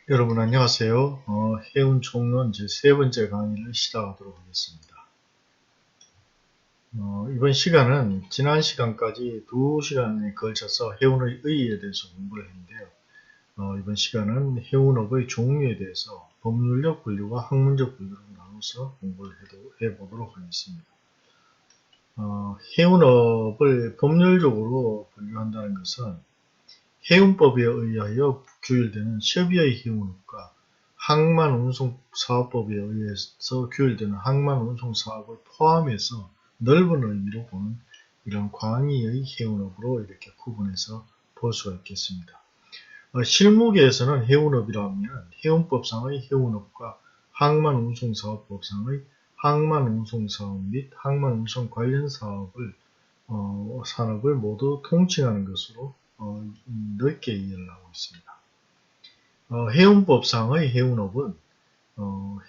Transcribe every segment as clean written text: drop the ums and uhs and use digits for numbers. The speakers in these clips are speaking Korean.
여러분 안녕하세요. 해운 총론 제3번째 강의를 시작하도록 하겠습니다. 이번 시간은 지난 시간까지 2시간에 걸쳐서 해운의 의의에 대해서 공부를 했는데요. 이번 시간은 해운업의 종류에 대해서 법률적 분류와 학문적 분류로 나눠서 공부를 해보도록 하겠습니다. 해운업을 법률적으로 분류한다는 것은 해운법에 의하여 규율되는 협의의 해운업과 항만운송사업법에 의해서 규율되는 항만운송사업을 포함해서 넓은 의미로 보는 이런 광의의 해운업으로 이렇게 구분해서 볼 수가 있겠습니다. 실무계에서는 해운업이라 하면 해운법상의 해운업과 항만운송사업법상의 항만운송사업 및 항만운송 관련 산업을 모두 통칭하는 것으로 넓게 이해를 하고 있습니다. 해운법상의 해운업은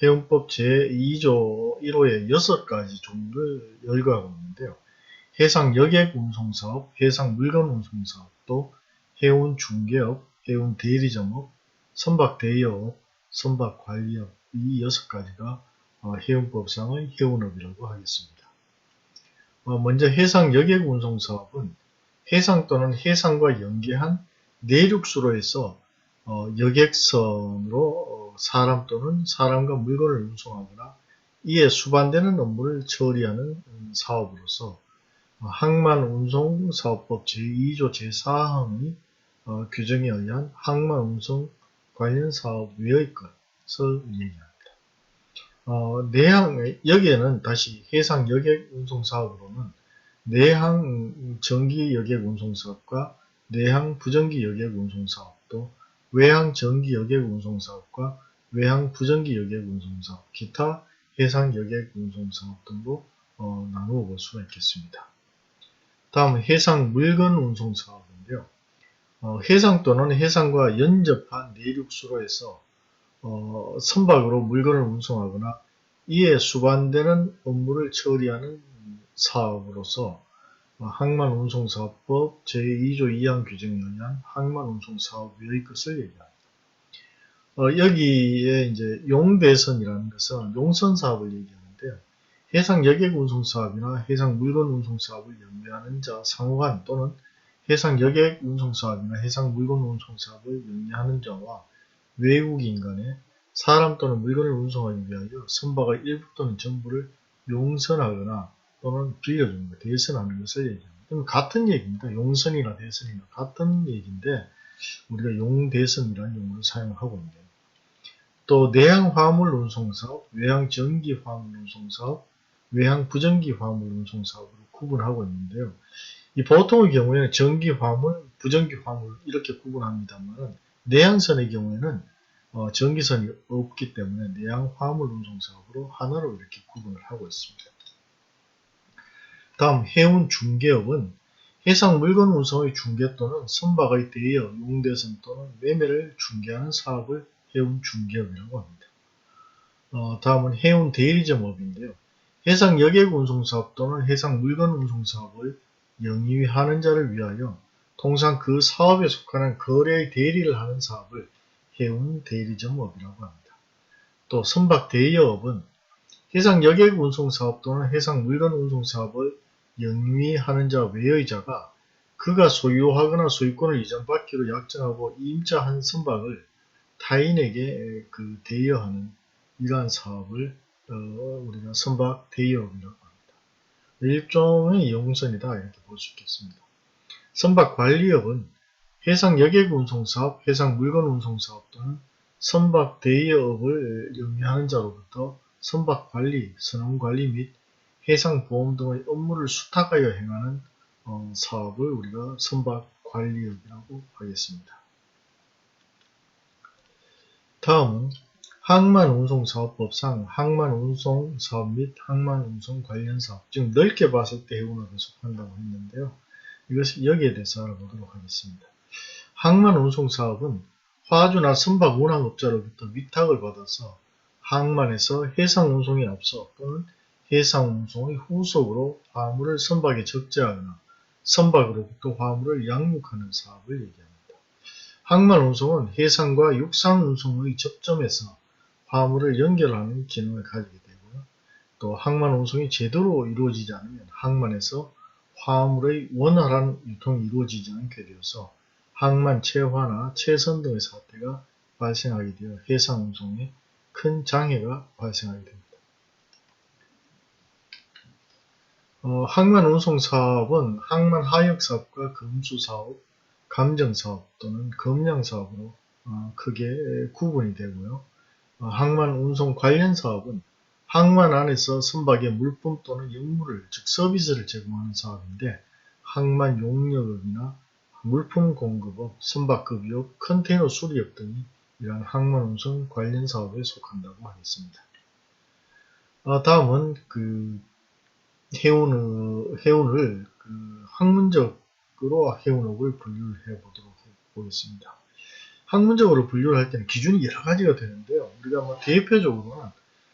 해운법 제2조 1호의 6가지 종류를 열거하고 있는데요. 해상여객운송사업, 해상물건운송사업, 또 해운중개업, 해운대리점업, 선박대여업, 선박관리업 이 6가지가 해운법상의 해운업이라고 하겠습니다. 먼저 해상여객운송사업은 해상 또는 해상과 연계한 내륙수로에서 여객선으로 사람 또는 사람과 물건을 운송하거나 이에 수반되는 업무를 처리하는 사업으로서 항만운송사업법 제2조 제4항의 규정에 의한 항만운송 관련 사업 외의 것을 얘기합니다. 여기에는 다시 해상 여객 운송 사업으로는 내항 전기 여객 운송 사업과 내항 부전기 여객 운송 사업, 또 외항 전기 여객 운송 사업과 외항 부전기 여객 운송 사업, 기타 해상 여객 운송 사업 등으로 나누어 볼 수가 있겠습니다. 다음 해상 물건 운송 사업인데요. 해상 또는 해상과 연접한 내륙수로에서 선박으로 물건을 운송하거나 이에 수반되는 업무를 처리하는 사업으로서 항만운송사업법 제2조 2항 규정에 의한 항만운송사업 외의 것을 얘기합니다. 여기에 이제 용대선이라는 것은 용선 사업을 얘기하는데요. 해상 여객 운송 사업이나 해상 물건 운송 사업을 영위하는 자 상호간 또는 해상 여객 운송 사업이나 해상 물건 운송 사업을 영위하는 자와 외국인 간에 사람 또는 물건을 운송하기 위하여 선박의 일부 또는 전부를 용선하거나 또는 빌려주는 것, 대선하는 것을 얘기합니다. 그럼 같은 얘기입니다. 용선이나 대선이나 같은 얘기인데 우리가 용대선이라는 용어를 사용하고 있는데요. 또 내항 화물 운송 사업, 외항 전기 화물 운송 사업, 외항 부전기 화물 운송 사업으로 구분하고 있는데요. 이 보통의 경우에는 전기 화물, 부전기 화물 이렇게 구분합니다만 내항선의 경우에는 전기선이 없기 때문에 내항 화물 운송 사업으로 하나로 이렇게 구분을 하고 있습니다. 다음 해운 중개업은 해상 물건 운송의 중개 또는 선박의 대여, 용대선 또는 매매를 중개하는 사업을 해운 중개업이라고 합니다. 다음은 해운 대리점업인데요. 해상 여객 운송 사업 또는 해상 물건 운송 사업을 영위하는 자를 위하여 통상 그 사업에 속하는 거래의 대리를 하는 사업을 해운 대리점업이라고 합니다. 또 선박 대여업은 해상 여객 운송 사업 또는 해상 물건 운송 사업을 영위하는 자 외의 자가 그가 소유하거나 소유권을 이전받기로 약정하고 임차한 선박을 타인에게 대여하는 이러한 사업을 우리가 선박 대여업이라고 합니다. 일종의 용선이다 이렇게 볼 수 있겠습니다. 선박 관리업은 해상 여객 운송 사업, 해상 물건 운송 사업 또는 선박 대여업을 영위하는 자로부터 선박 관리, 선원 관리 및 해상 보험 등의 업무를 수탁하여 행하는 사업을 우리가 선박 관리업이라고 하겠습니다. 다음은 항만운송사업법상 항만운송사업 및 항만운송 관련 사업, 즉 넓게 봤을 때 해운업에 속한다고 했는데요. 이것이 여기에 대해서 알아보도록 하겠습니다. 항만운송사업은 화주나 선박 운항업자로부터 위탁을 받아서 항만에서 해상운송에 앞서 또는 해상운송의 후속으로 화물을 선박에 적재하거나 선박으로부터 화물을 양육하는 사업을 얘기합니다. 항만 운송은 해상과 육상 운송의 접점에서 화물을 연결하는 기능을 가지게 되고요. 또 항만 운송이 제대로 이루어지지 않으면 항만에서 화물의 원활한 유통이 이루어지지 않게 되어서 항만 체화나 체선 등의 사태가 발생하게 되어 해상 운송에 큰 장애가 발생하게 됩니다. 항만 운송 사업은 항만 하역 사업과 금수 사업, 감정 사업 또는 검량 사업으로 크게 구분이 되고요. 항만 운송 관련 사업은 항만 안에서 선박에 물품 또는 역물을 즉 서비스를 제공하는 사업인데 항만 용역업이나 물품 공급업, 선박급유업, 컨테이너 수리업 등이 이러한 항만 운송 관련 사업에 속한다고 하겠습니다. 다음은 해운을 학문적으로 해운업을 분류를 해보도록 보겠습니다. 학문적으로 분류를 할 때는 기준이 여러 가지가 되는데요. 우리가 대표적으로는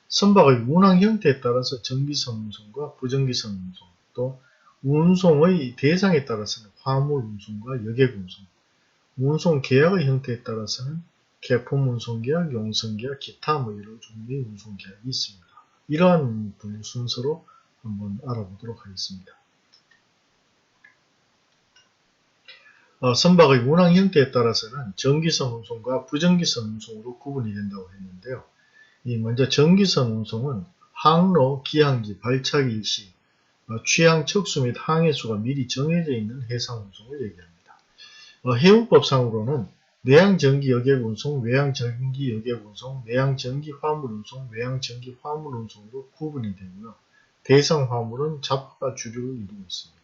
선박의 운항 형태에 따라서 정기선 운송과 부정기선 운송, 또 운송의 대상에 따라서는 화물 운송과 여객 운송, 운송 계약의 형태에 따라서는 개품 운송 계약, 용선 계약, 기타 여러 종류의 운송 계약이 있습니다. 이러한 분류 순서로 한번 알아보도록 하겠습니다. 선박의 운항 형태에 따라서는 정기선 운송과 부정기선 운송으로 구분이 된다고 했는데요. 먼저 정기선 운송은 항로, 기항지, 발착 일시, 취항 척수 및 항해수가 미리 정해져 있는 해상 운송을 얘기합니다. 해운법상으로는 내양 전기 여객 운송, 외양 전기 여객 운송, 내양 전기 화물 운송, 외양 전기 화물 운송으로 구분이 되고요. 대상 화물은 잡과 주류를 이루고 있습니다.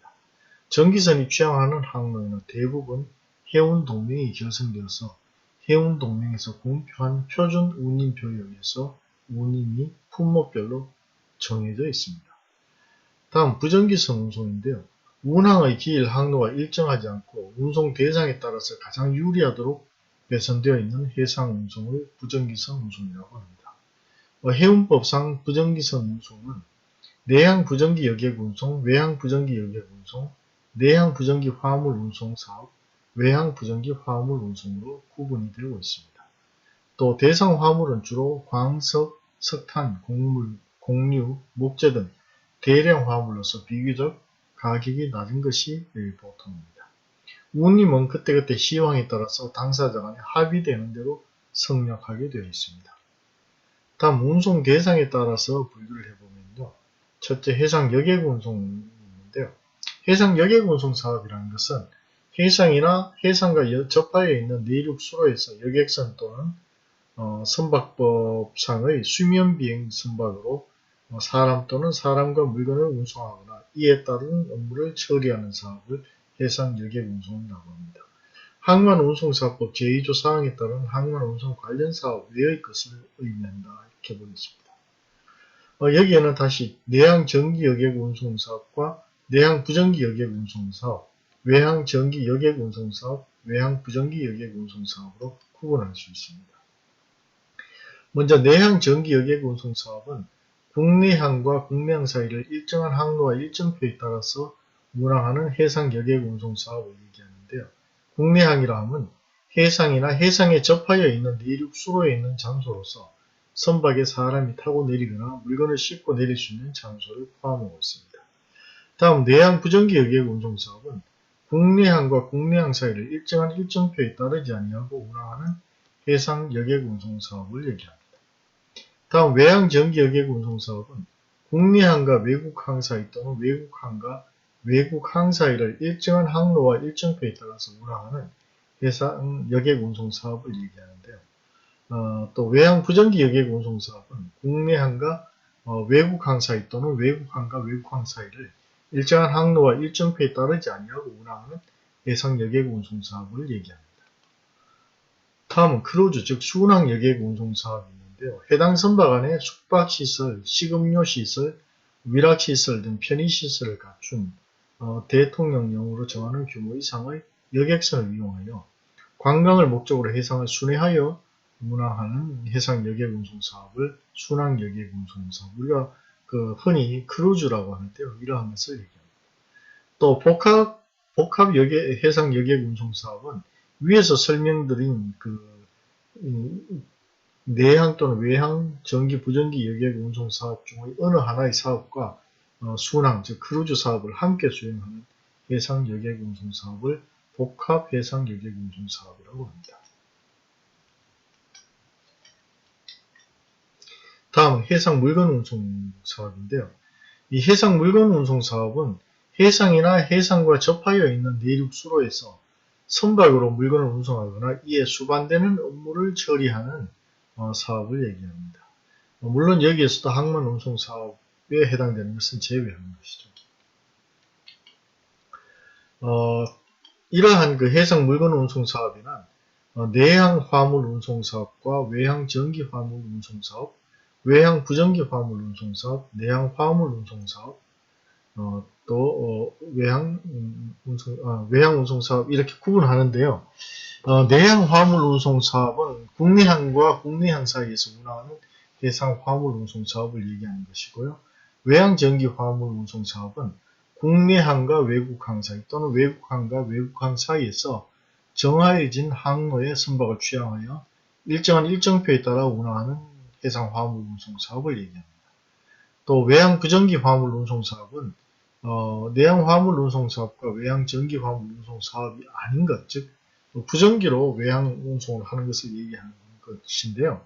전기선이 취항하는 항로에는 대부분 해운동맹이 결성되어서 해운동맹에서 공표한 표준 운임표에 의해서 운임이 품목별로 정해져 있습니다. 다음 부정기선 운송인데요. 운항의 기일 항로가 일정하지 않고 운송 대상에 따라서 가장 유리하도록 배선되어 있는 해상 운송을 부정기선 운송이라고 합니다. 해운법상 부정기선 운송은 내양 부정기 여객 운송, 외양 부정기 여객 운송, 내양 부정기 화물 운송 사업, 외양 부정기 화물 운송으로 구분이 되고 있습니다. 또 대상 화물은 주로 광석, 석탄, 곡물, 곡류, 목재 등 대량 화물로서 비교적 가격이 낮은 것이 보통입니다. 운임은 그때그때 시황에 따라서 당사자 간에 합의되는 대로 성역하게 되어 있습니다. 다음 운송 대상에 따라서 분류를 해보면요. 첫째 해상 여객 운송인데요. 해상 여객 운송 사업이라는 것은 해상이나 해상과 접하여 있는 내륙 수로에서 여객선 또는 선박법상의 수면 비행 선박으로 사람 또는 사람과 물건을 운송하거나 이에 따른 업무를 처리하는 사업을 해상 여객 운송이라고 합니다. 항만 운송사법 제2조 사항에 따른 항만 운송 관련 사업 외의 것을 의미한다 이렇게 보겠습니다. 여기에는 다시 내양 전기 여객 운송 사업과 내양 부전기 여객 운송 사업, 외항 전기 여객 운송 사업, 외항 부전기 여객 운송 사업으로 구분할 수 있습니다. 먼저 내항 전기 여객 운송 사업은 국내항과 국내항 사이를 일정한 항로와 일정표에 따라서 운항하는 해상 여객 운송 사업을 얘기하는데요. 국내항이라 함은 해상이나 해상에 접하여 있는 내륙 수로에 있는 장소로서 선박에 사람이 타고 내리거나 물건을 싣고 내릴 수 있는 장소를 포함하고 있습니다. 다음 내양 부전기 여객 운송 사업은 국내항과 국내항 사이를 일정한 일정표에 따르지 아니하고 운항하는 해상 여객 운송 사업을 얘기합니다. 다음 외항 전기 여객 운송 사업은 국내항과 외국항 사이 또는 외국항과 외국항 사이를 일정한 항로와 일정표에 따라서 운항하는 해상 여객 운송 사업을 얘기하는데요. 또 외항 부전기 여객 운송 사업은 국내항과 외국항 사이 또는 외국항과 외국항 사이를 일정한 항로와 일정표에 따르지 아니하고 운항하는 해상 여객 운송 사업을 얘기합니다. 다음은 크루즈 즉 순항 여객 운송 사업이 있는데요. 해당 선박 안에 숙박시설, 식음료시설, 위락시설 등 편의시설을 갖춘 대통령령으로 정하는 규모 이상의 여객선을 이용하여 관광을 목적으로 해상을 순회하여 운항하는 해상 여객 운송 사업을 순항 여객 운송 사업, 우리가 흔히 크루즈라고 하는데요. 이러한 것을 얘기합니다. 또 복합 해상 여객 운송 사업은 위에서 설명드린 내향 또는 외향 전기 부전기 여객 운송 사업 중의 어느 하나의 사업과 순항 즉 크루즈 사업을 함께 수행하는 해상 여객 운송 사업을 복합 해상 여객 운송 사업이라고 합니다. 다음은 해상 물건 운송 사업인데요. 이 해상 물건 운송 사업은 해상이나 해상과 접하여 있는 내륙 수로에서 선박으로 물건을 운송하거나 이에 수반되는 업무를 처리하는 사업을 얘기합니다. 물론 여기에서도 항만 운송 사업에 해당되는 것은 제외하는 것이죠. 이러한 그 해상 물건 운송 사업에는 내항 화물 운송 사업과 외항 전기 화물 운송 사업, 외항 부전기 화물 운송 사업, 내항 화물 운송 사업, 또 외항 운송 사업 이렇게 구분하는데요. 내항 화물 운송 사업은 국내항과 국내항 사이에서 운항하는 해상 화물 운송 사업을 얘기하는 것이고요. 외항 전기 화물 운송 사업은 국내항과 외국항 사이 또는 외국항과 외국항 사이에서 정하여진 항로의 선박을 취항하여 일정한 일정표에 따라 운항하는 해상 화물 운송 사업을 얘기합니다. 또 외항 부전기 화물 운송 사업은 내항 화물 운송 사업과 외항 전기 화물 운송 사업이 아닌 것, 즉 부전기로 외항 운송을 하는 것을 얘기하는 것인데요.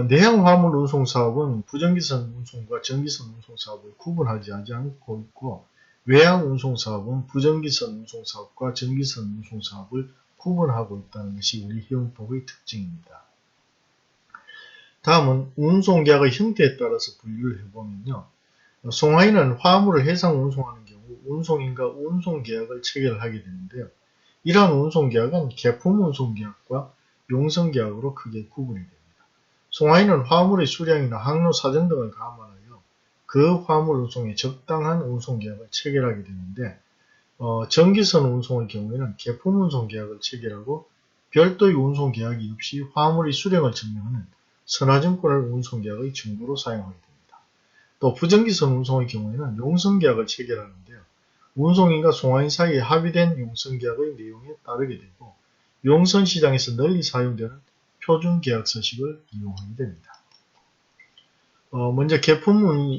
내항 화물 운송 사업은 부전기선 운송과 전기선 운송 사업을 구분하지 않고 있고, 외항 운송 사업은 부전기선 운송 사업과 전기선 운송 사업을 구분하고 있다는 것이 우리 해운법의 특징입니다. 다음은 운송계약의 형태에 따라서 분류를 해보면요. 송화인은 화물을 해상 운송하는 경우 운송인과 운송계약을 체결하게 되는데요. 이러한 운송계약은 계품 운송계약과 용선계약으로 크게 구분이 됩니다. 송화인은 화물의 수량이나 항로 사정 등을 감안하여 그 화물 운송에 적당한 운송계약을 체결하게 되는데, 전기선 운송의 경우에는 계품 운송계약을 체결하고 별도의 운송계약이 없이 화물의 수량을 증명하는 선화증권을 운송계약의 증거로 사용하게 됩니다. 또 부전기선 운송의 경우에는 용선계약을 체결하는데요. 운송인과 송화인 사이에 합의된 용선계약의 내용에 따르게 되고, 용선시장에서 널리 사용되는 표준계약 서식을 이용하게 됩니다. 먼저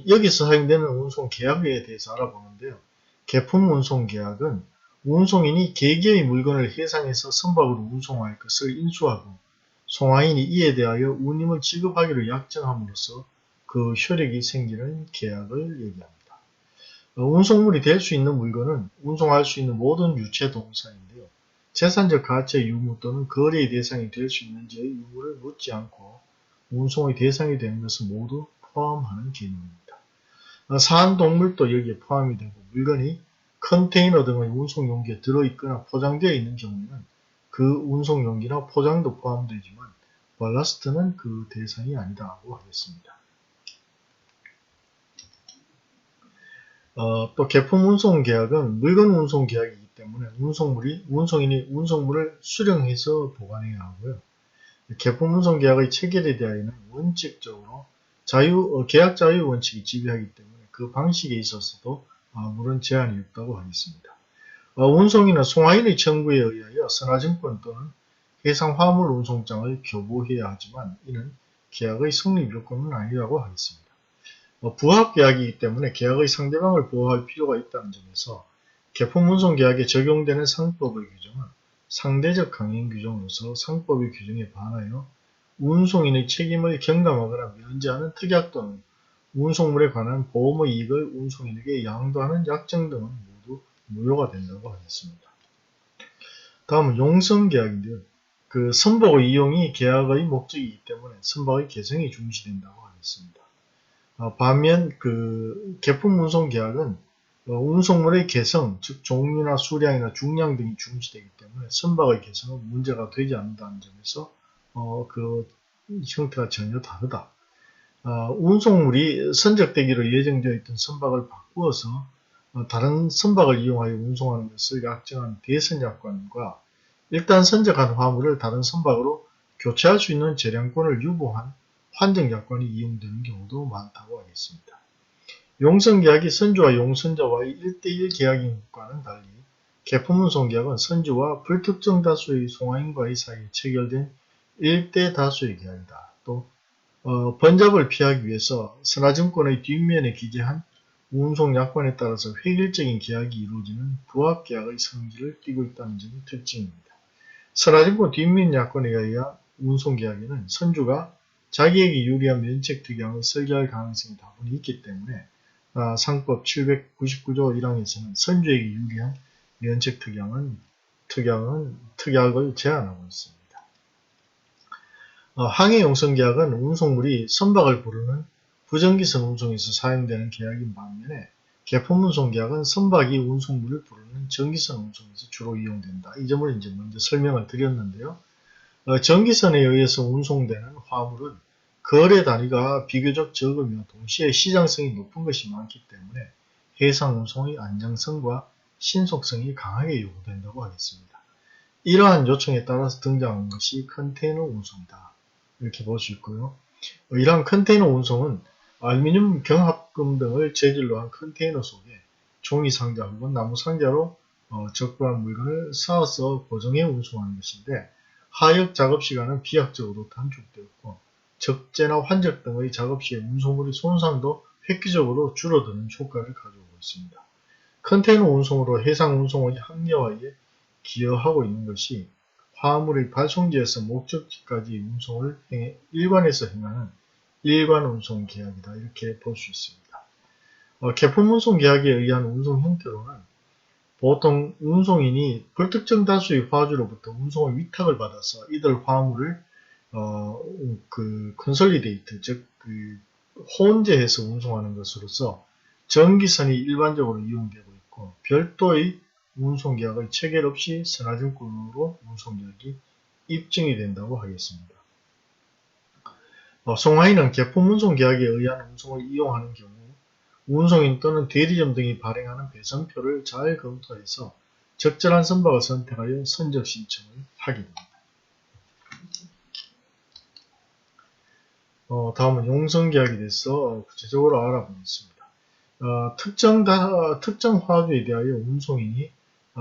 여기서 사용되는 운송계약에 대해서 알아보는데요. 계품 운송계약은 운송인이 개개의 물건을 해상에서 선박으로 운송할 것을 인수하고 송화인이 이에 대하여 운임을 지급하기로 약정함으로써 그 효력이 생기는 계약을 얘기합니다. 운송물이 될 수 있는 물건은 운송할 수 있는 모든 유체 동사인데요. 재산적 가치의 유무 또는 거래의 대상이 될 수 있는지의 유무를 묻지 않고 운송의 대상이 되는 것은 모두 포함하는 개념입니다. 사안동물도 여기에 포함이 되고, 물건이 컨테이너 등의 운송용기에 들어있거나 포장되어 있는 경우에는 그 운송용기나 포장도 포함되지만 발라스트는 그 대상이 아니다고 하겠습니다. 또 계품 운송계약은 물건 운송계약이기 때문에 운송인이 운송물을 수령해서 보관해야 하고요. 계품 운송계약의 체결에 대하여는 원칙적으로 계약 자유 원칙이 지배하기 때문에 그 방식에 있어서도 아무런 제한이 없다고 하겠습니다. 운송인은 송화인의 청구에 의하여 선화증권 또는 해상 화물 운송장을 교부해야 하지만 이는 계약의 성립 요건은 아니라고 하겠습니다. 부합계약이기 때문에 계약의 상대방을 보호할 필요가 있다는 점에서 계품 운송계약에 적용되는 상법의 규정은 상대적 강행 규정으로서 상법의 규정에 반하여 운송인의 책임을 경감하거나 면제하는 특약 또는 운송물에 관한 보험의 이익을 운송인에게 양도하는 약정 등은 모두 무효가 된다고 하겠습니다. 다음은 용선계약인데요. 그 선박의 이용이 계약의 목적이기 때문에 선박의 개성이 중시된다고 하겠습니다. 반면 그 계품 운송계약은 운송물의 개성, 즉 종류나 수량이나 중량 등이 중시되기 때문에 선박의 개성은 문제가 되지 않는다는 점에서 그 형태가 전혀 다르다. 운송물이 선적되기로 예정되어 있던 선박을 바꾸어서 다른 선박을 이용하여 운송하는 것을 약정한 대선약관과 일단 선적한 화물을 다른 선박으로 교체할 수 있는 재량권을 유보한 환정약관이 이용되는 경우도 많다고 하겠습니다. 용선계약이 선주와 용선자와의 1대1 계약인 것과는 달리 계품운송계약은 선주와 불특정 다수의 송화인과의 사이에 체결된 일대 다수의 계약이다. 또 번잡을 피하기 위해서 선화증권의 뒷면에 기재한 운송약관에 따라서 획일적인 계약이 이루어지는 부합계약의 성질을 띠고 있다는 점이 특징입니다. 선화증권 뒷면 약관에 의한 운송계약에는 선주가 자기에게 유리한 면책특약을 설계할 가능성이 다분히 있기 때문에 상법 799조 1항에서는 선주에게 유리한 면책특약을 제한하고 있습니다. 항해용선계약은 운송물이 선박을 부르는 부정기선 운송에서 사용되는 계약인 반면에 계품운송계약은 선박이 운송물을 부르는 정기선 운송에서 주로 이용된다. 이 점을 이제 먼저 설명을 드렸는데요. 정기선에 의해서 운송되는 화물은 거래 단위가 비교적 적으며 동시에 시장성이 높은 것이 많기 때문에 해상 운송의 안정성과 신속성이 강하게 요구된다고 하겠습니다. 이러한 요청에 따라서 등장한 것이 컨테이너 운송이다. 이렇게 볼 수 있고요. 이러한 컨테이너 운송은 알루미늄 경합금 등을 재질로 한 컨테이너 속에 종이 상자 혹은 나무 상자로 적부한 물건을 쌓아서 고정해 운송하는 것인데 하역 작업 시간은 비약적으로 단축되었고 적재나 환적 등의 작업 시에 운송물의 손상도 획기적으로 줄어드는 효과를 가져오고 있습니다. 컨테이너 운송으로 해상 운송의 합리화에 기여하고 있는 것이 화물의 발송지에서 목적지까지 운송을 일관해서 행하는 일관 운송 계약이다. 이렇게 볼 수 있습니다. 계품 운송 계약에 의한 운송 형태로는 보통 운송인이 불특정 다수의 화주로부터 운송을 위탁을 받아서 이들 화물을 컨솔리데이트, 즉 혼재해서 운송하는 것으로서 정기선이 일반적으로 이용되고 있고 별도의 운송계약의 체결 없이 선화증권으로 운송계약이 입증이 된다고 하겠습니다. 송화인은 계품 운송계약에 의한 운송을 이용하는 경우 운송인 또는 대리점 등이 발행하는 배선표를 잘 검토해서 적절한 선박을 선택하여 선적 신청을 하게 됩니다. 다음은 용선계약에 대해서 구체적으로 알아보겠습니다. 특정 화주에 대하여 운송인이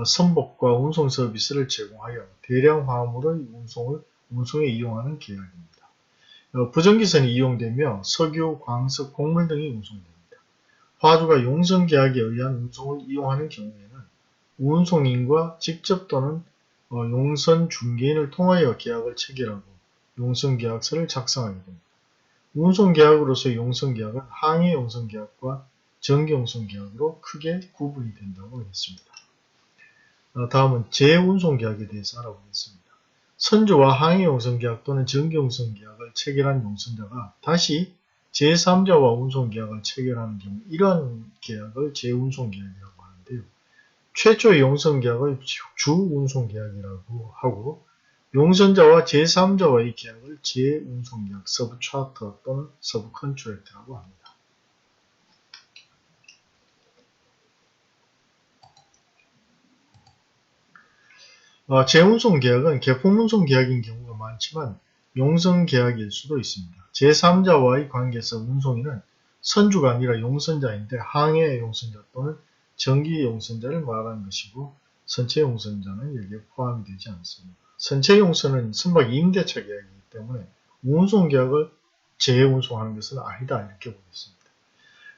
선복과 운송 서비스를 제공하여 대량 화물의 운송에 이용하는 계약입니다. 부정기선이 이용되며 석유, 광석, 곡물 등이 운송됩니다. 화주가 용선계약에 의한 운송을 이용하는 경우에는 운송인과 직접 또는 용선 중개인을 통하여 계약을 체결하고 용선계약서를 작성하게 됩니다. 운송계약으로서의 용선계약은 항해용선계약과 정기용선계약으로 크게 구분이 된다고 하겠습니다. 다음은 재운송계약에 대해서 알아보겠습니다. 선주와 항해용선계약 또는 정기용선계약을 체결한 용선자가 다시 제3자와 운송계약을 체결하는 경우 이러한 계약을 재운송계약이라고 하는데요. 최초의 용선계약을 주운송계약이라고 하고 용선자와 제3자와의 계약을 재운송계약, 서브차터 또는 서브컨트랙트라고 합니다. 재운송계약은 계품운송계약인 경우가 많지만 용선계약일 수도 있습니다. 제3자와의 관계에서 운송인은 선주가 아니라 용선자인데 항해 용선자 또는 정기 용선자를 말하는 것이고 선체 용선자는 여기에 포함이 되지 않습니다. 선체 용선은 선박 임대차 계약이기 때문에 운송계약을 재운송하는 것은 아니다 이렇게 보겠습니다.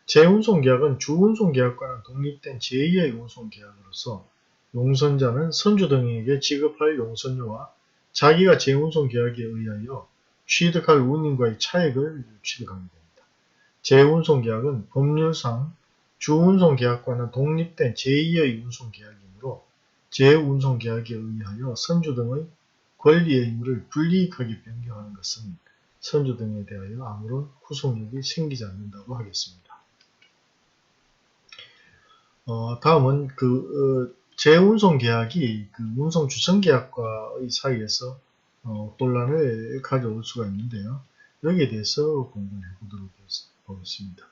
재운송계약은 주운송계약과는 독립된 제2의 운송계약으로서 용선자는 선주 등에게 지급할 용선료와 자기가 재운송계약에 의하여 취득할 운임과의 차액을 취득하게 됩니다. 재운송계약은 법률상 주운송계약과는 독립된 제2의 운송계약이므로 재운송계약에 의하여 선주 등의 권리의 의무를 불이익하게 변경하는 것은 선주 등에 대하여 아무런 후속력이 생기지 않는다고 하겠습니다. 다음은 재운송계약이 운송주선계약과의 사이에서 논란을 가져올 수가 있는데요. 여기에 대해서 공부를 해보도록 하겠습니다.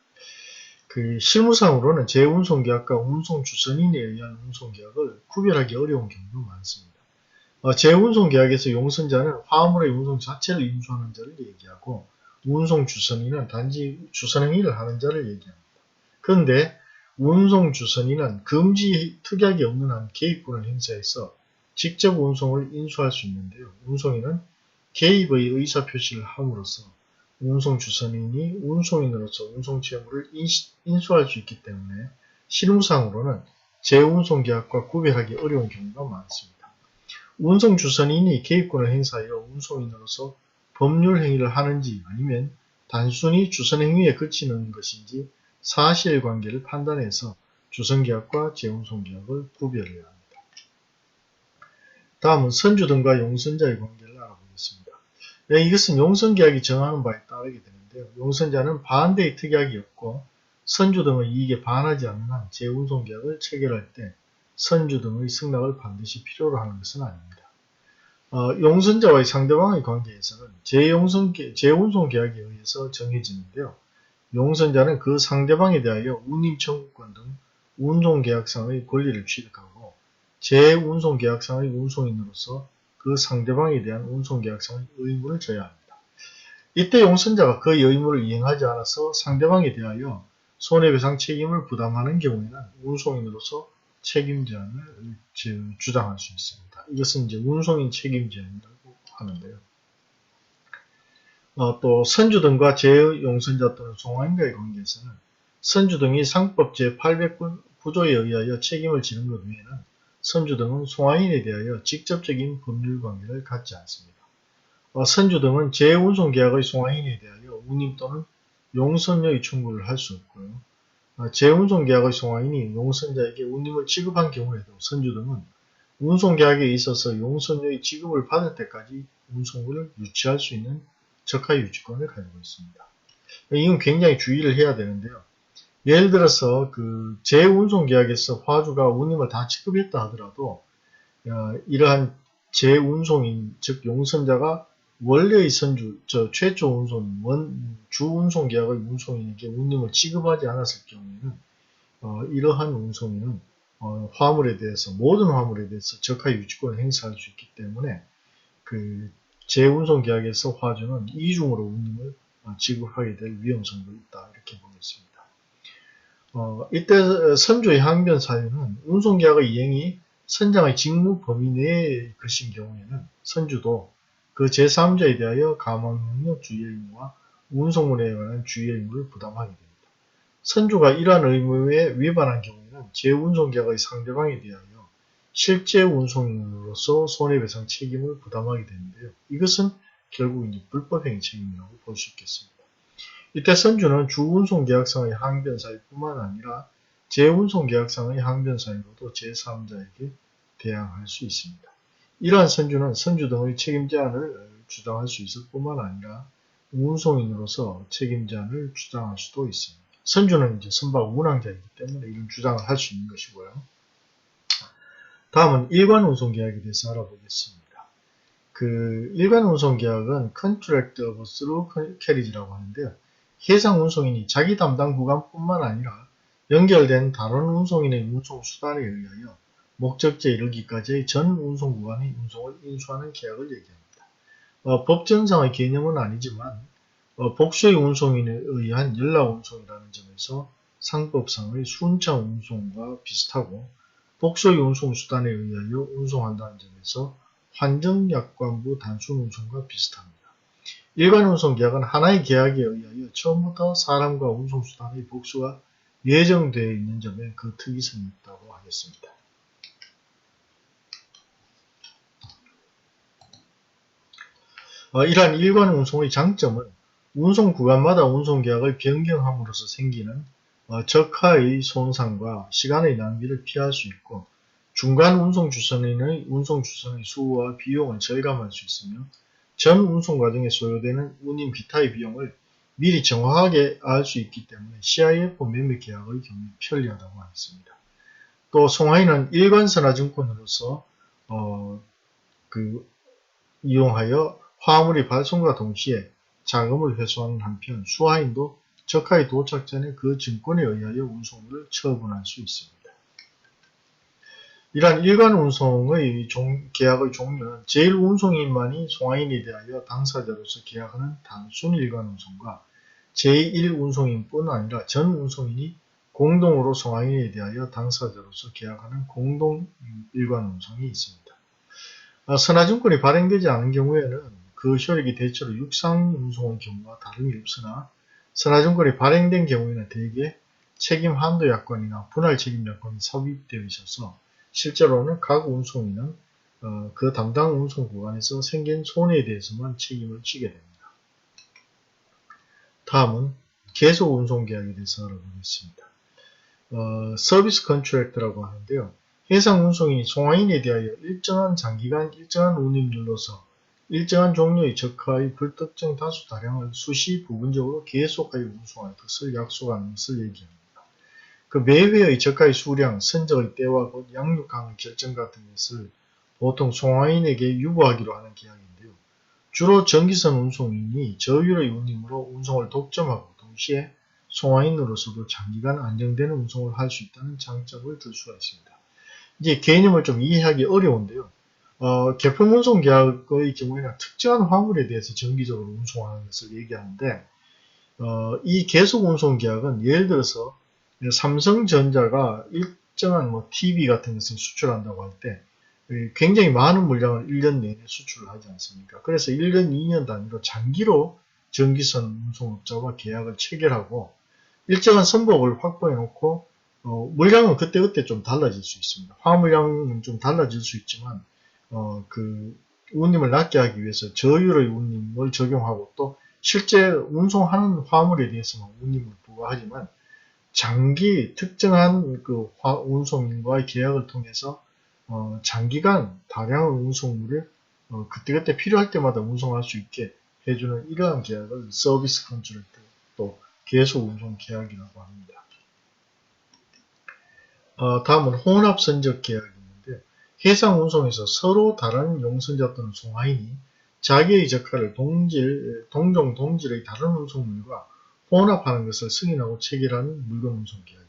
실무상으로는 재운송계약과 운송주선인에 의한 운송계약을 구별하기 어려운 경우도 많습니다. 재운송계약에서 용선자는 화물의 운송 자체를 인수하는 자를 얘기하고 운송주선인은 단지 주선 행위를 하는 자를 얘기합니다. 그런데 운송 주선인은 금지 특약이 없는 한 개입권을 행사해서 직접 운송을 인수할 수 있는데요. 운송인은 개입의 의사표시를 함으로써 운송 주선인이 운송인으로서 운송 채무를 인수할 수 있기 때문에 실무상으로는 재운송계약과 구별하기 어려운 경우가 많습니다. 운송 주선인이 개입권을 행사하여 운송인으로서 법률 행위를 하는지 아니면 단순히 주선 행위에 그치는 것인지 사실관계를 판단해서 주선계약과 재운송계약을 구별해야 합니다. 다음은 선주 등과 용선자의 관계를 알아보겠습니다. 이것은 용선계약이 정하는 바에 따르게 되는데요. 용선자는 반대의 특약이 없고 선주 등의 이익에 반하지 않는 한 재운송계약을 체결할 때 선주 등의 승낙을 반드시 필요로 하는 것은 아닙니다. 용선자와의 상대방의 관계에서는 재운송계약에 의해서 정해지는데요. 용선자는 그 상대방에 대하여 운임 청구권 등 운송계약상의 권리를 취득하고 재운송계약상의 운송인으로서 그 상대방에 대한 운송계약상의 의무를 져야 합니다. 이때 용선자가 그 의무를 이행하지 않아서 상대방에 대하여 손해배상 책임을 부담하는 경우에는 운송인으로서 책임 제한을 주장할 수 있습니다. 이것은 이제 운송인 책임 제한이라고 하는데요. 또 선주 등과 재용선자 또는 송화인과의 관계에서는 선주 등이 상법 제809조에 의하여 책임을 지는 것 외에는 선주 등은 송화인에 대하여 직접적인 법률 관계를 갖지 않습니다. 선주 등은 재운송계약의 송화인에 대하여 운임 또는 용선료의 청구를 할 수 없고요. 재운송계약의 송화인이 용선자에게 운임을 지급한 경우에도 선주 등은 운송계약에 있어서 용선료의 지급을 받을 때까지 운송을 유치할 수 있는 적하유지권을 가지고 있습니다. 이건 굉장히 주의를 해야 되는데요. 예를 들어서 그 재운송계약에서 화주가 운임을 다 지급했다 하더라도 이러한 재운송인 즉 용선자가 원래의 선주, 최초 운송인, 주운송계약의 운송인에게 운임을 지급하지 않았을 경우에는 이러한 운송인은 화물에 대해서 모든 화물에 대해서 적하유지권을 행사할 수 있기 때문에 그 재운송계약에서 화주는 이중으로 운임을 지급하게 될 위험성도 있다 이렇게 보겠습니다. 이때 선주의 항변 사유는 운송계약의 이행이 선장의 직무 범위 내의 것인 경우에는 선주도 그 제3자에 대하여 가망명령 주의 의무와 운송물에 관한 주의 의무를 부담하게 됩니다. 선주가 이러한 의무에 위반한 경우에는 재운송계약의 상대방에 대하여 실제 운송인으로서 손해배상 책임을 부담하게 되는데요. 이것은 결국 이제 불법행위 책임이라고 볼 수 있겠습니다. 이때 선주는 주운송계약상의 항변 사유뿐만 아니라 재운송계약상의 항변 사유로도 제3자에게 대항할 수 있습니다. 이러한 선주는 선주 등의 책임 제한을 주장할 수 있을 뿐만 아니라 운송인으로서 책임 제한을 주장할 수도 있습니다. 선주는 이제 선박 운항자이기 때문에 이런 주장을 할 수 있는 것이고요. 다음은 일관 운송계약에 대해서 알아보겠습니다. 그 일관 운송계약은 Contract of Through Carriage라고 하는데요. 해상 운송인이 자기 담당 구간뿐만 아니라 연결된 다른 운송인의 운송수단에 의하여 목적지에 이르기까지의 전 운송구간의 운송을 인수하는 계약을 얘기합니다. 법정상의 개념은 아니지만 복수의 운송인에 의한 연락운송이라는 점에서 상법상의 순차 운송과 비슷하고 복수의 운송수단에 의하여 운송한다는 점에서 환정약관부 단순운송과 비슷합니다. 일관운송계약은 하나의 계약에 의하여 처음부터 사람과 운송수단의 복수가 예정되어 있는 점에 그 특이성이 있다고 하겠습니다. 이러한 일관운송의 장점은 운송구간마다 운송계약을 변경함으로써 생기는 적하의 손상과 시간의 낭비를 피할 수 있고 중간 운송주선인의 운송주선의 수고와 비용을 절감할 수 있으며 전 운송 과정에 소요되는 운임 기타의 비용을 미리 정확하게 알 수 있기 때문에 CIF 매매 계약의 경우에 편리하다고 하겠습니다. 또 송화인은 일관선화증권으로서 이용하여 화물의 발송과 동시에 자금을 회수하는 한편 수화인도 적하에 도착 전에 그 증권에 의하여 운송물을 처분할 수 있습니다. 이러한 일관운송의 계약의 종류는 제1운송인만이 송화인에 대하여 당사자로서 계약하는 단순 일관운송과 제1운송인뿐 아니라 전 운송인이 공동으로 송화인에 대하여 당사자로서 계약하는 공동 일관 운송이 있습니다. 선화증권이 발행되지 않은 경우에는 그 효력이 대체로 육상 운송의 경우와 다름이 없으나 선화증권이 발행된 경우에는 대개 책임 한도 약관이나 분할 책임 약관이 삽입되어 있어서 실제로는 각 운송인은 그 담당 운송 구간에서 생긴 손해에 대해서만 책임을 지게 됩니다. 다음은 계속 운송 계약에 대해서 알아보겠습니다. 서비스 컨트랙트라고 하는데요. 해상 운송인이 송화인에 대하여 일정한 장기간 일정한 운임률로서 일정한 종류의 적하의 불특정 다수 다량을 수시 부분적으로 계속하여 운송할 것을 약속하는 것을 얘기합니다. 그 매회의 적하의 수량, 선적의 때와 곧 양육항의 결정 같은 것을 보통 송화인에게 유보하기로 하는 계약인데요. 주로 전기선 운송인이 저율의 운임으로 운송을 독점하고 동시에 송화인으로서도 장기간 안정되는 운송을 할 수 있다는 장점을 들 수가 있습니다. 이제 개념을 좀 이해하기 어려운데요. 계품 운송 계약의 경우에는 특정한 화물에 대해서 정기적으로 운송하는 것을 얘기하는데 이 계속 운송 계약은 예를 들어서 삼성전자가 일정한 TV 같은 것을 수출한다고 할 때 굉장히 많은 물량을 1년 내내 수출을 하지 않습니까? 그래서 1년, 2년 단위로 장기로 전기선 운송업자와 계약을 체결하고 일정한 선복을 확보해 놓고 물량은 그때그때 좀 달라질 수 있습니다. 화물량은 좀 달라질 수 있지만 그 운임을 낮게 하기 위해서 저율의 운임을 적용하고 또 실제 운송하는 화물에 대해서는 운임을 부과하지만 장기 특정한 그 운송인과의 계약을 통해서 장기간 다량의 운송물을 그때그때 필요할 때마다 운송할 수 있게 해주는 이러한 계약을 서비스 컨트랙트 또 계속 운송 계약이라고 합니다. 다음은 혼합 선적 계약이 있는데 해상 운송에서 서로 다른 용선자 또는 송화인이 자기의 적하를 동종 동질의 다른 운송물과 혼합하는 것을 승인하고 체결하는 물건 운송 계약입니다.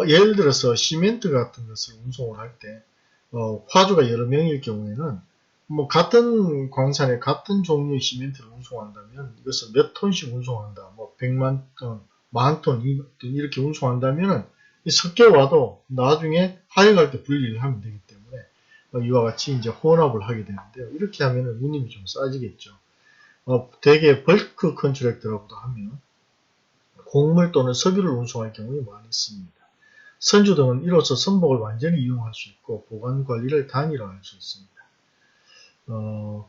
예를 들어서 시멘트 같은 것을 운송을 할 때 화주가 여러 명일 경우에는 같은 광산에 같은 종류의 시멘트를 운송한다면 이것을 몇 톤씩 운송한다. 100만 톤, 10,000톤 이렇게 운송한다면 섞여 와도 나중에 하역할 때 분리를 하면 되기 때문에 이와 같이 이제 혼합을 하게 되는데요. 이렇게 하면 운임이 좀 싸지겠죠. 대개 벌크 컨트랙트라고도 하면 곡물 또는 석유를 운송할 경우에 많이 씁니다. 선주 등은 이로써 선복을 완전히 이용할 수 있고 보관 관리를 단일화할 수 있습니다.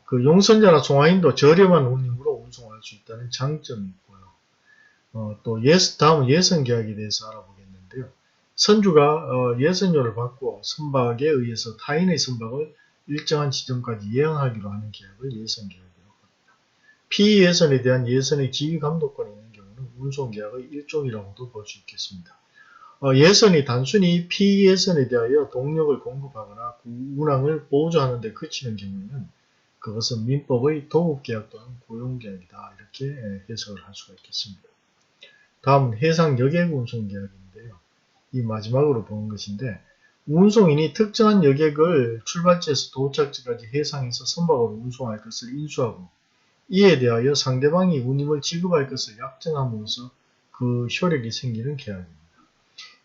그 용선자나 송화인도 저렴한 운임으로 운송할 수 있다는 장점이 있고요. 또 다음은 예선 계약에 대해서 알아보겠는데요. 선주가 예선료를 받고 선박에 의해서 타인의 선박을 일정한 지점까지 예항하기로 하는 계약을 예선 계약이라고 합니다. 피예선에 대한 예선의 지휘 감독권이 있는 경우는 운송 계약의 일종이라고도 볼 수 있겠습니다. 예선이 단순히 피예선에 대하여 동력을 공급하거나 운항을 보조하는 데 그치는 경우에는 그것은 민법의 도급계약 또는 고용계약이다 이렇게 해석을 할 수가 있겠습니다. 다음은 해상 여객 운송 계약인데요. 이 마지막으로 보는 것인데 운송인이 특정한 여객을 출발지에서 도착지까지 해상에서 선박으로 운송할 것을 인수하고 이에 대하여 상대방이 운임을 지급할 것을 약정함으로써 그 효력이 생기는 계약입니다.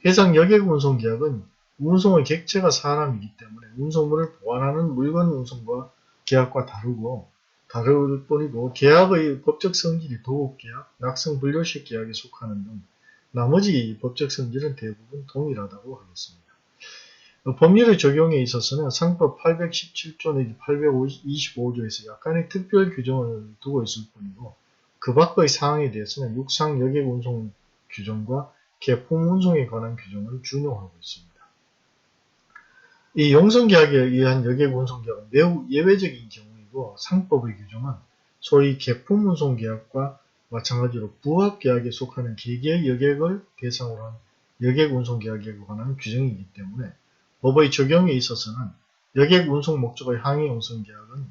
해상 여객 운송 계약은 운송의 객체가 사람이기 때문에 운송물을 보관하는 물건 운송과 계약과 다를 뿐이고 계약의 법적 성질이 도급계약, 낙성분료식 계약에 속하는 등 나머지 법적 성질은 대부분 동일하다고 하겠습니다. 법률의 적용에 있어서는 상법 817조 내지 825조에서 약간의 특별 규정을 두고 있을 뿐이고 그 밖의 사항에 대해서는 육상 여객 운송 규정과 계품 운송에 관한 규정을 준용하고 있습니다. 이 용선계약에 의한 여객 운송계약은 매우 예외적인 경우이고 상법의 규정은 소위 계품 운송계약과 마찬가지로 부합계약에 속하는 개개의 여객을 대상으로 한 여객 운송계약에 관한 규정이기 때문에 법의 적용에 있어서는 여객 운송 목적의 항해 운송계약은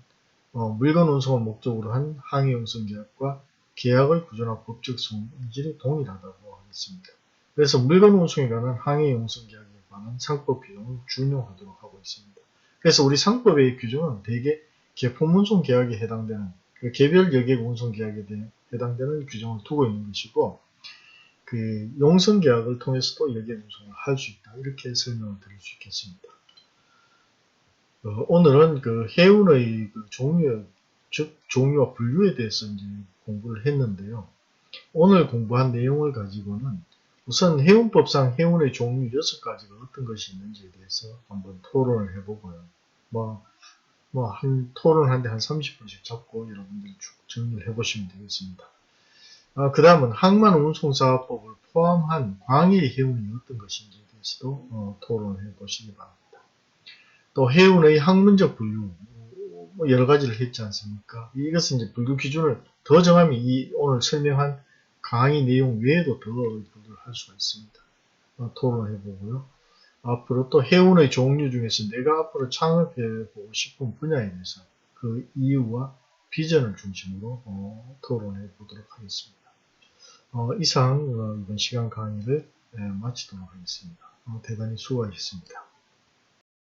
물건 운송을 목적으로 한 항해 운송계약과 계약의 구조나 법적 성질이 동일하다고 하겠습니다. 그래서 물건 운송에 관한 항해 운송계약에 관한 상법 규정을 준용하도록 하고 있습니다. 그래서 우리 상법의 규정은 대개 계품 운송 계약에 해당되는 개별 여객 운송 계약에 해당되는 규정을 두고 있는 것이고 그 용선계약을 통해서도 여객 운송을 할 수 있다. 이렇게 설명을 드릴 수 있겠습니다. 오늘은 그 해운의 그 종류, 즉 종류와 분류에 대해서 이제 공부를 했는데요. 오늘 공부한 내용을 가지고는 우선 해운법상 해운의 종류 6가지가 어떤 것이 있는지에 대해서 한번 토론을 해보고요. 한 토론하는데 한 30분씩 잡고 여러분들이 쭉 정리를 해보시면 되겠습니다. 그 다음은 항만운송사업법을 포함한 광해의 해운이 어떤 것인지에 대해서도 토론을 해보시기 바랍니다. 또 해운의 학문적 분류, 여러 가지를 했지 않습니까? 이것은 이제 분류 기준을 더 정하면 오늘 설명한 강의 내용 외에도 더 분류를 할 수가 있습니다. 토론을 해보고요. 앞으로 또 해운의 종류 중에서 내가 앞으로 창업해보고 싶은 분야에 대해서 그 이유와 비전을 중심으로 토론해 보도록 하겠습니다. 이상 이번 시간 강의를 마치도록 하겠습니다. 대단히 수고하셨습니다.